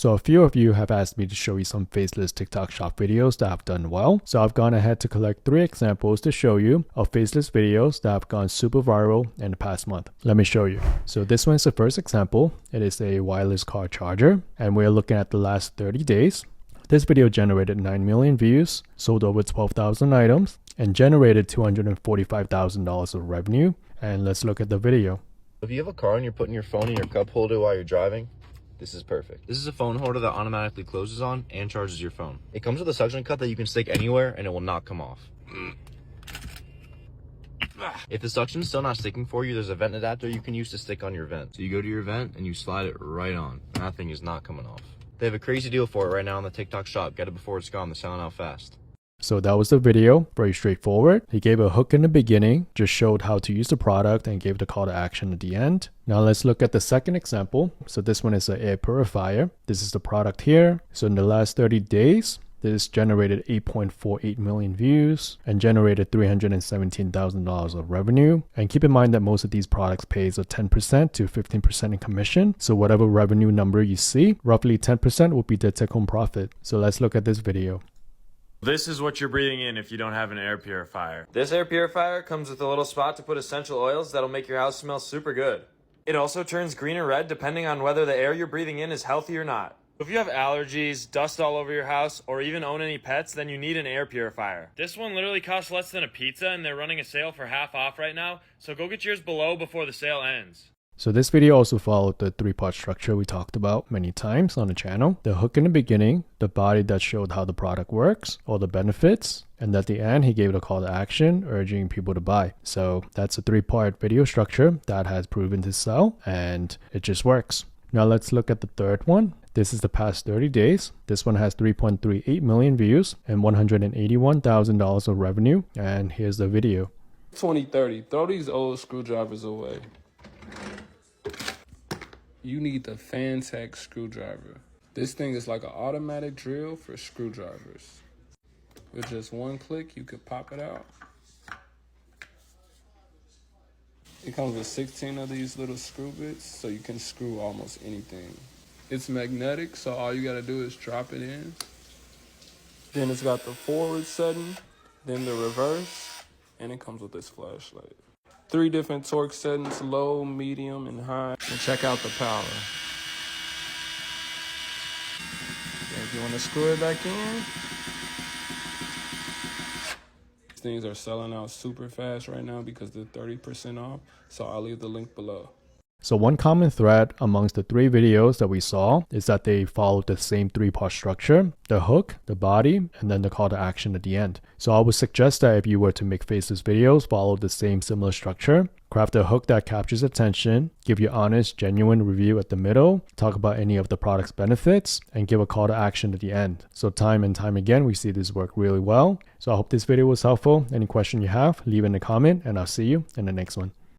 So a few of you have asked me to show you some faceless TikTok shop videos that have done well. So I've gone ahead to collect 3 examples to show you of faceless videos that have gone super viral in the past month. Let me show you. So this one's the first example. It is a wireless car charger, and we're looking at the last 30 days. This video generated 9 million views, sold over 12,000 items, and generated $245,000 of revenue. And let's look at the video. If you have a car and you're putting your phone in your cup holder while you're driving, this is perfect. This is a phone holder that automatically closes on and charges your phone. It comes with a suction cup that you can stick anywhere and it will not come off. If the suction is still not sticking for you, there's a vent adapter you can use to stick on your vent. So you go to your vent and you slide it right on. And that thing is not coming off. They have a crazy deal for it right now on the TikTok shop. Get it before it's gone. They're selling out fast. So that was the video, very straightforward. He gave a hook in the beginning, just showed how to use the product and gave the call to action at the end. Now let's look at the second example. So this one is an air purifier. This is the product here. So in the last 30 days, this generated 8.48 million views and generated $317,000 of revenue. And keep in mind that most of these products pays a 10% to 15% in commission. So whatever revenue number you see, roughly 10% will be the take-home profit. So let's look at this video. This is what you're breathing in if you don't have an air purifier. This air purifier comes with a little spot to put essential oils that'll make your house smell super good. It also turns green or red depending on whether the air you're breathing in is healthy or not. If you have allergies, dust all over your house, or even own any pets, then you need an air purifier. This one literally costs less than a pizza, and they're running a sale for half off right now, so go get yours below before the sale ends. So this video also followed the 3-part structure we talked about many times on the channel. The hook in the beginning, the body that showed how the product works, all the benefits, and at the end he gave a call to action urging people to buy. So that's a 3-part video structure that has proven to sell, and it just works. Now let's look at the third one. This is the past 30 days. This one has 3.38 million views and $181,000 of revenue. And here's the video. 2030, throw these old screwdrivers away. You need the Fantech screwdriver. This thing is like an automatic drill for screwdrivers. With just one click, you could pop it out. It comes with 16 of these little screw bits, so you can screw almost anything. It's magnetic, so all you gotta do is drop it in. Then it's got the forward setting, then the reverse, and it comes with this flashlight. 3 different torque settings, low, medium, and high. And check out the power. And if you wanna screw it back in, these things are selling out super fast right now because they're 30% off, so I'll leave the link below. So one common thread amongst the 3 videos that we saw is that they followed the same 3-part structure: the hook, the body, and then the call to action at the end. So I would suggest that if you were to make faceless videos, follow the same similar structure. Craft a hook that captures attention, give your honest, genuine review at the middle, talk about any of the product's benefits, and give a call to action at the end. So time and time again, we see this work really well. So I hope this video was helpful. Any question you have, leave in a comment, and I'll see you in the next one.